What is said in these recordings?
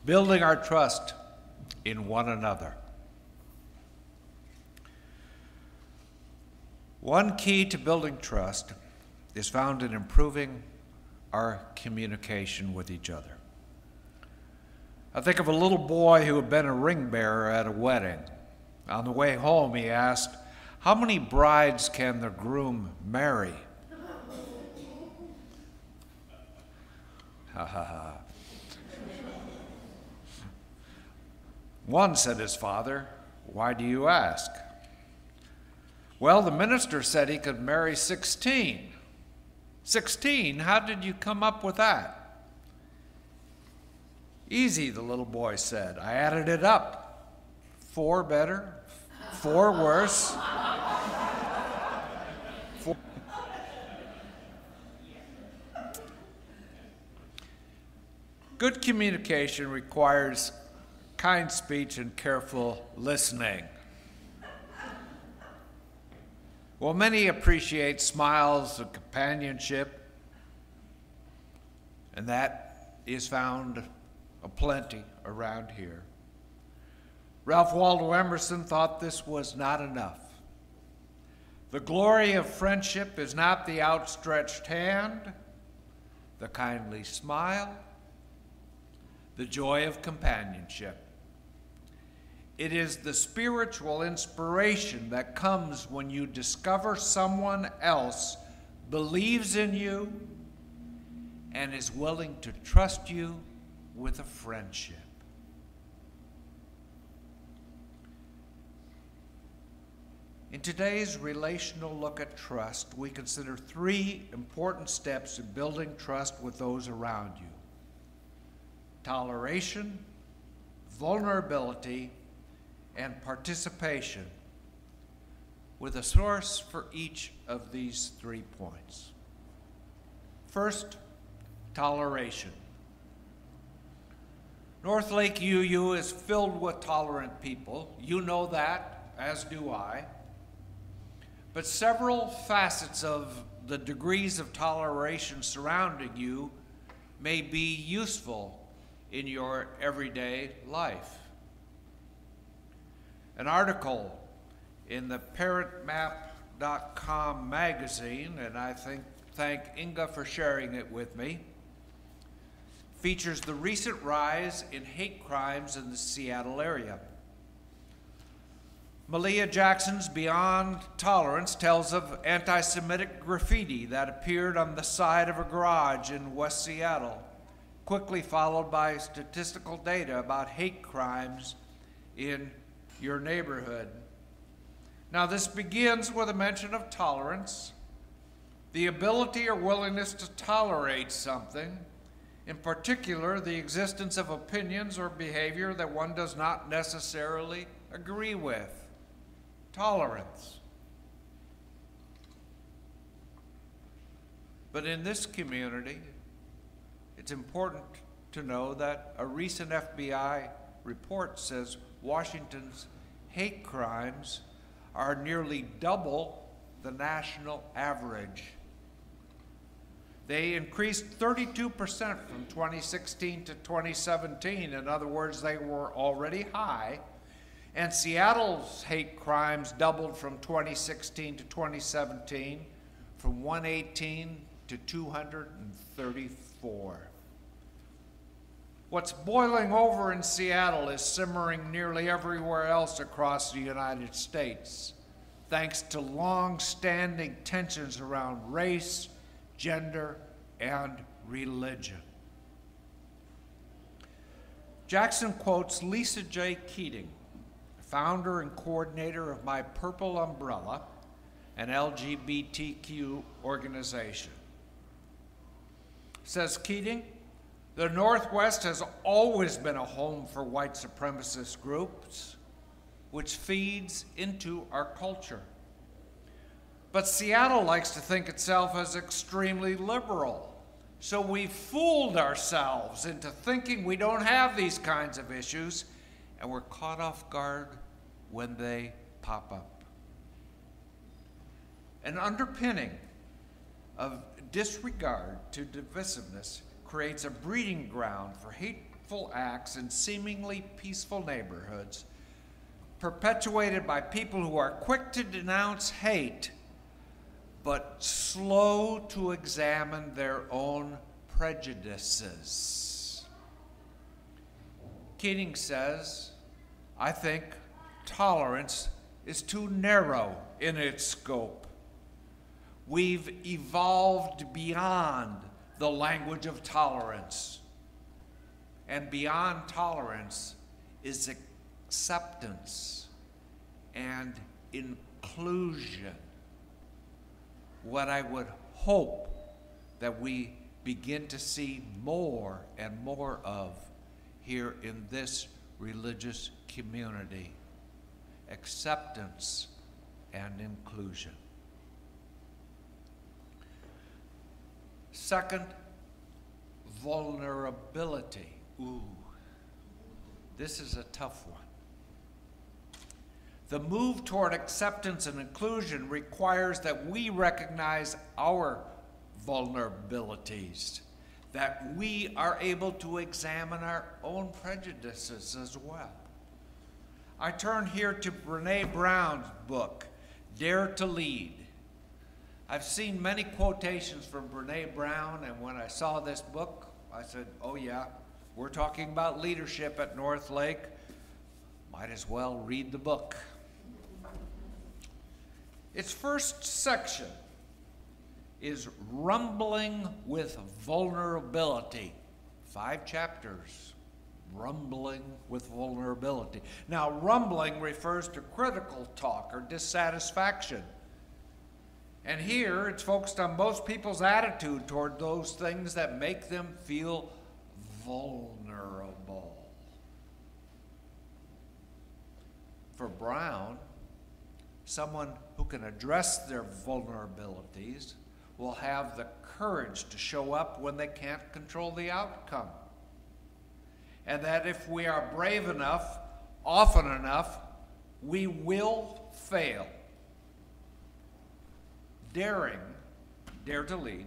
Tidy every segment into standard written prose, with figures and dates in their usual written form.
building our trust in one another. One key to building trust is found in improving our communication with each other. I think of a little boy who had been a ring bearer at a wedding. On the way home, he asked, "How many brides can the groom marry?" Ha ha ha. "One," said his father. "Why do you ask?" "Well, the minister said he could marry 16. 16? How did you come up with that?" "Easy," the little boy said. "I added it up. 4 better, 4 worse." Good communication requires kind speech and careful listening. While many appreciate smiles and companionship, and that is found aplenty around here, Ralph Waldo Emerson thought this was not enough. The glory of friendship is not the outstretched hand, the kindly smile, the joy of companionship. It is the spiritual inspiration that comes when you discover someone else believes in you and is willing to trust you with a friendship. In today's relational look at trust, we consider 3 important steps in building trust with those around you: toleration, vulnerability, and participation, with a source for each of these 3 points. First, toleration. Northlake UU is filled with tolerant people. You know that, as do I. But several facets of the degrees of toleration surrounding you may be useful in your everyday life. An article in the parentmap.com magazine, and I thank Inga for sharing it with me, features the recent rise in hate crimes in the Seattle area. Malia Jackson's Beyond Tolerance tells of anti-Semitic graffiti that appeared on the side of a garage in West Seattle, quickly followed by statistical data about hate crimes in your neighborhood. Now, this begins with a mention of tolerance, the ability or willingness to tolerate something, in particular, the existence of opinions or behavior that one does not necessarily agree with. Tolerance. But in this community, it's important to know that a recent FBI report says Washington's hate crimes are nearly double the national average. They increased 32% from 2016 to 2017. In other words, they were already high. And Seattle's hate crimes doubled from 2016 to 2017, from 118 to 234. What's boiling over in Seattle is simmering nearly everywhere else across the United States, thanks to long-standing tensions around race, gender, and religion. Jackson quotes Lisa J. Keating, founder and coordinator of My Purple Umbrella, an LGBTQ organization. Says Keating, "The Northwest has always been a home for white supremacist groups, which feeds into our culture. But Seattle likes to think itself as extremely liberal. So we fooled ourselves into thinking we don't have these kinds of issues, and we're caught off guard when they pop up." An underpinning of disregard to divisiveness creates a breeding ground for hateful acts in seemingly peaceful neighborhoods, perpetuated by people who are quick to denounce hate, but slow to examine their own prejudices. Keating says, I think tolerance is too narrow in its scope. We've evolved beyond the language of tolerance. And beyond tolerance is acceptance and inclusion. What I would hope that we begin to see more and more of here in this religious community: acceptance and inclusion. Second, vulnerability. Ooh, this is a tough one. The move toward acceptance and inclusion requires that we recognize our vulnerabilities, that we are able to examine our own prejudices as well. I turn here to Brené Brown's book, Dare to Lead. I've seen many quotations from Brené Brown, and when I saw this book, I said, oh yeah, we're talking about leadership at Northlake. Might as well read the book. Its first section is Rumbling with Vulnerability. 5 chapters, rumbling with vulnerability. Now, rumbling refers to critical talk or dissatisfaction. And here, it's focused on most people's attitude toward those things that make them feel vulnerable. For Brown, someone who can address their vulnerabilities will have the courage to show up when they can't control the outcome. And that if we are brave enough, often enough, we will fail. Daring, dare to lead,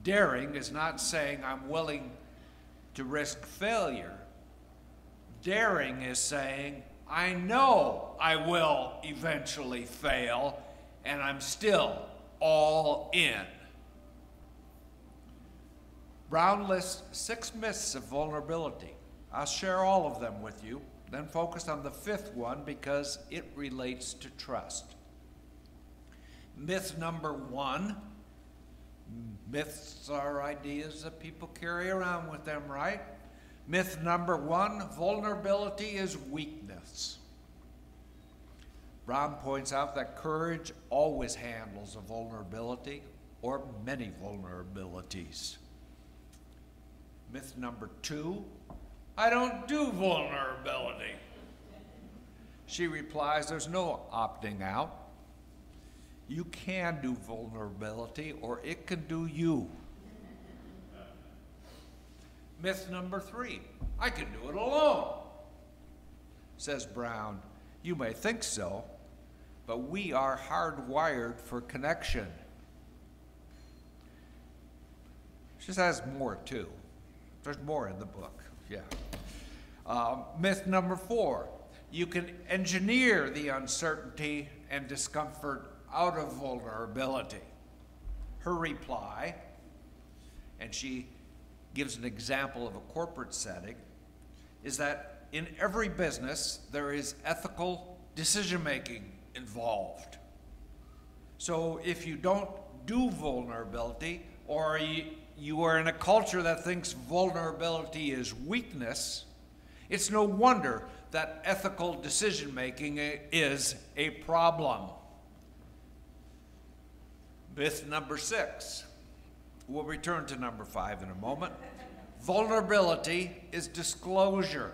daring is not saying I'm willing to risk failure. Daring is saying, I know I will eventually fail, and I'm still all in. Brown lists 6 myths of vulnerability. I'll share all of them with you, then focus on the 5th one because it relates to trust. Myth number 1. Myths are ideas that people carry around with them, right? Myth number 1, vulnerability is weakness. Brown points out that courage always handles a vulnerability or many vulnerabilities. Myth number 2, I don't do vulnerability. She replies, there's no opting out. You can do vulnerability or it can do you. Myth number 3, I can do it alone. Says Brown, you may think so, but we are hardwired for connection. She says more too. There's more in the book, yeah. Myth number 4, you can engineer the uncertainty and discomfort out of vulnerability. Her reply, and she gives an example of a corporate setting, is that in every business there is ethical decision-making involved. So if you don't do vulnerability, or you are in a culture that thinks vulnerability is weakness, it's no wonder that ethical decision-making is a problem. Myth number 6. We'll return to number 5 in a moment. Vulnerability is disclosure.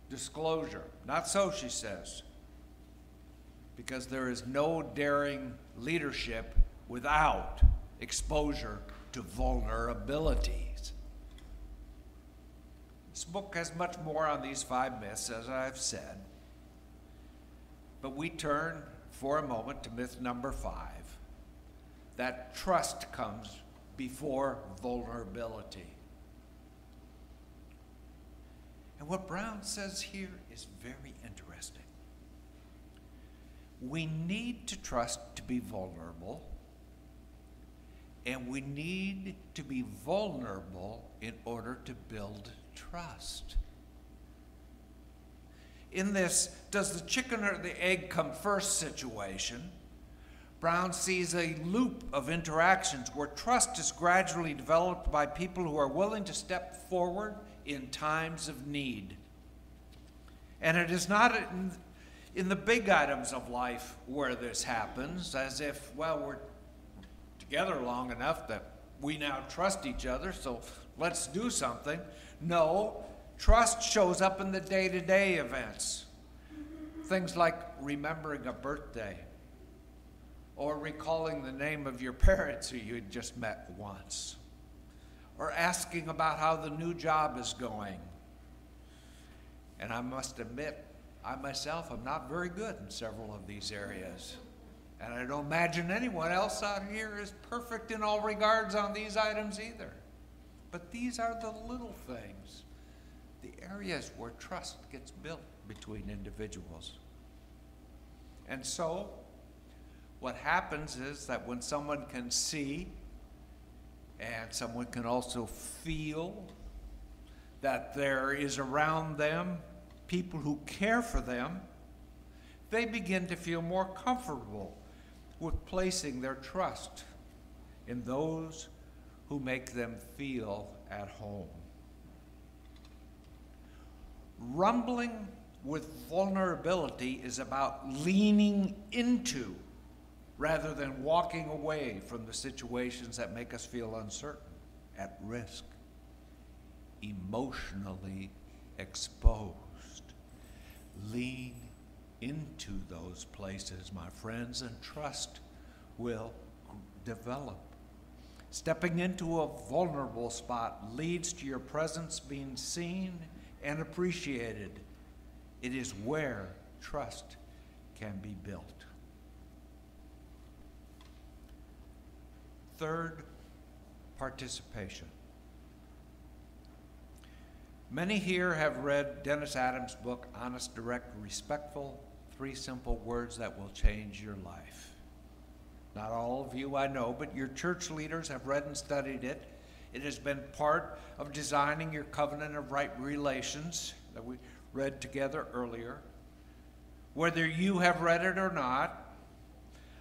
Disclosure. Not so, she says, because there is no daring leadership without exposure to vulnerabilities. This book has much more on these 5 myths, as I've said, but we turn for a moment to myth number 5. That trust comes before vulnerability. And what Brown says here is very interesting. We need to trust to be vulnerable, and we need to be vulnerable in order to build trust. In this, does the chicken or the egg come first situation, Brown sees a loop of interactions where trust is gradually developed by people who are willing to step forward in times of need. And it is not in the big items of life where this happens, as if, well, we're together long enough that we now trust each other, so let's do something. No, trust shows up in the day-to-day events. Things like remembering a birthday, or recalling the name of your parents who you had just met once, or asking about how the new job is going. And I must admit, I myself am not very good in several of these areas. And I don't imagine anyone else out here is perfect in all regards on these items either. But these are the little things, the areas where trust gets built between individuals. And so, what happens is that when someone can see and someone can also feel that there is around them people who care for them, they begin to feel more comfortable with placing their trust in those who make them feel at home. Rumbling with vulnerability is about leaning into rather than walking away from the situations that make us feel uncertain, at risk, emotionally exposed. Lean into those places, my friends, and trust will develop. Stepping into a vulnerable spot leads to your presence being seen and appreciated. It is where trust can be built. Third, participation. Many here have read Dennis Adams' book, Honest, Direct, Respectful, 3 Simple Words That Will Change Your Life. Not all of you I know, but your church leaders have read and studied it. It has been part of designing your covenant of right relations that we read together earlier. Whether you have read it or not,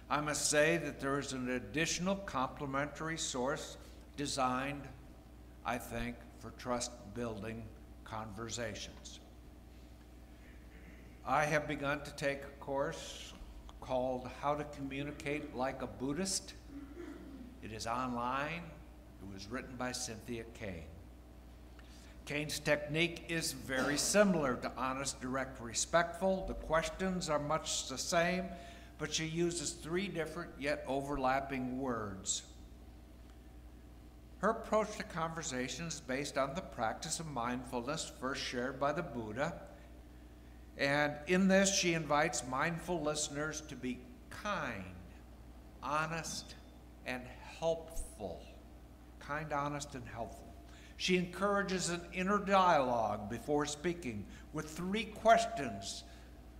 I must say that there is an additional complementary source designed, I think, for trust-building conversations. I have begun to take a course called How to Communicate Like a Buddhist. It is online. It was written by Cynthia Kane. Kane's technique is very similar to honest, direct, respectful. The questions are much the same, but she uses 3 different yet overlapping words. Her approach to conversation is based on the practice of mindfulness first shared by the Buddha. And in this, she invites mindful listeners to be kind, honest, and helpful. Kind, honest, and helpful. She encourages an inner dialogue before speaking with 3 questions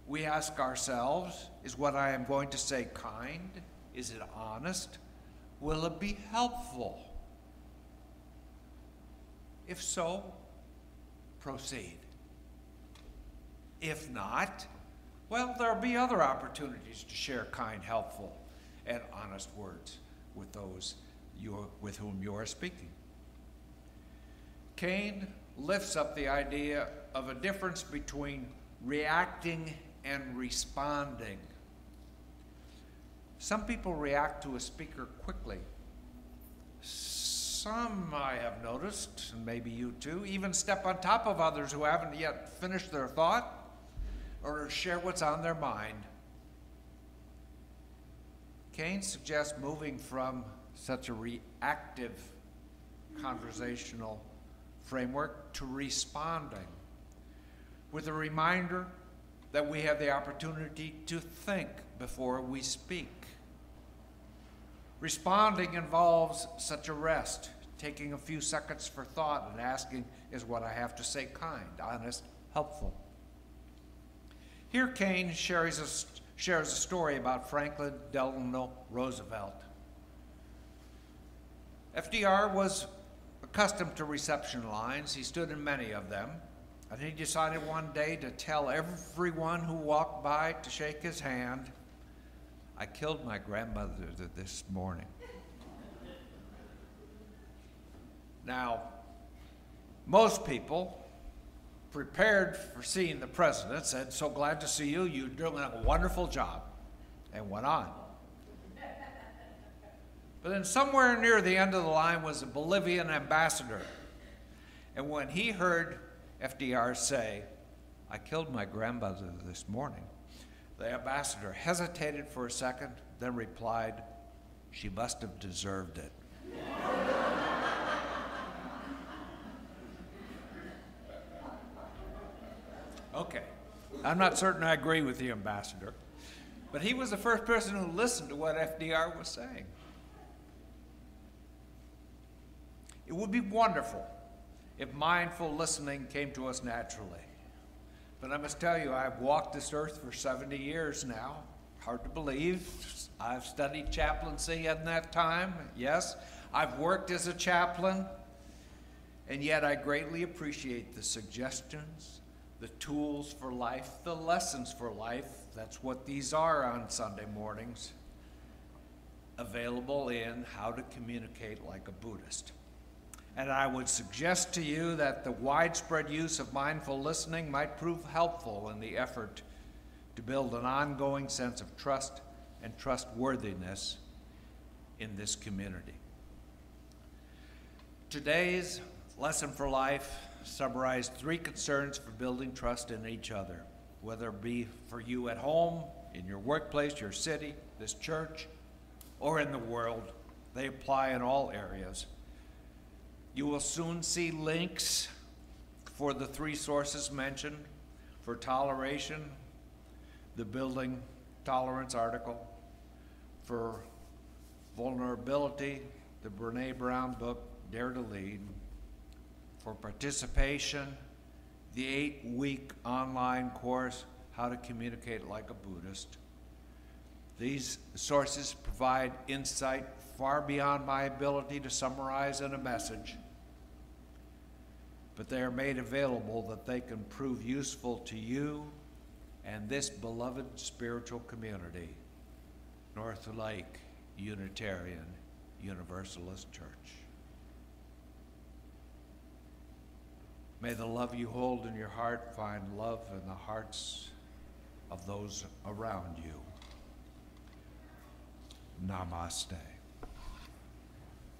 we ask ourselves. Is what I am going to say kind? Is it honest? Will it be helpful? If so, proceed. If not, well, there'll be other opportunities to share kind, helpful, and honest words with those with whom you are speaking. Kane lifts up the idea of a difference between reacting and responding. Some people react to a speaker quickly. Some, I have noticed, and maybe you too, even step on top of others who haven't yet finished their thought or share what's on their mind. Kane suggests moving from such a reactive conversational framework to responding, with a reminder that we have the opportunity to think before we speak. Responding involves such a rest, taking a few seconds for thought and asking, is what I have to say kind, honest, helpful? Here Kane shares a story about Franklin Delano Roosevelt. FDR was accustomed to reception lines. He stood in many of them. And he decided one day to tell everyone who walked by to shake his hand, I killed my grandmother this morning. Now, most people prepared for seeing the president said, so glad to see you, you're doing a wonderful job, and went on. But then somewhere near the end of the line was a Bolivian ambassador. And when he heard FDR say, I killed my grandmother this morning, the ambassador hesitated for a second, then replied, she must have deserved it. Okay, I'm not certain I agree with the ambassador, but he was the first person who listened to what FDR was saying. It would be wonderful if mindful listening came to us naturally. But I must tell you, I've walked this earth for 70 years now. Hard to believe. I've studied chaplaincy in that time, yes. I've worked as a chaplain, and yet I greatly appreciate the suggestions, the tools for life, the lessons for life. That's what these are on Sunday mornings, available in How to Communicate Like a Buddhist. And I would suggest to you that the widespread use of mindful listening might prove helpful in the effort to build an ongoing sense of trust and trustworthiness in this community. Today's lesson for life summarized 3 concerns for building trust in each other, whether it be for you at home, in your workplace, your city, this church, or in the world. They apply in all areas. You will soon see links for the 3 sources mentioned. For toleration, the Building Tolerance article. For vulnerability, the Brene Brown book, Dare to Lead. For participation, the 8-week online course, How to Communicate Like a Buddhist. These sources provide insight far beyond my ability to summarize in a message, but they are made available that they can prove useful to you and this beloved spiritual community, Northlake Unitarian Universalist Church. May the love you hold in your heart find love in the hearts of those around you. Namaste.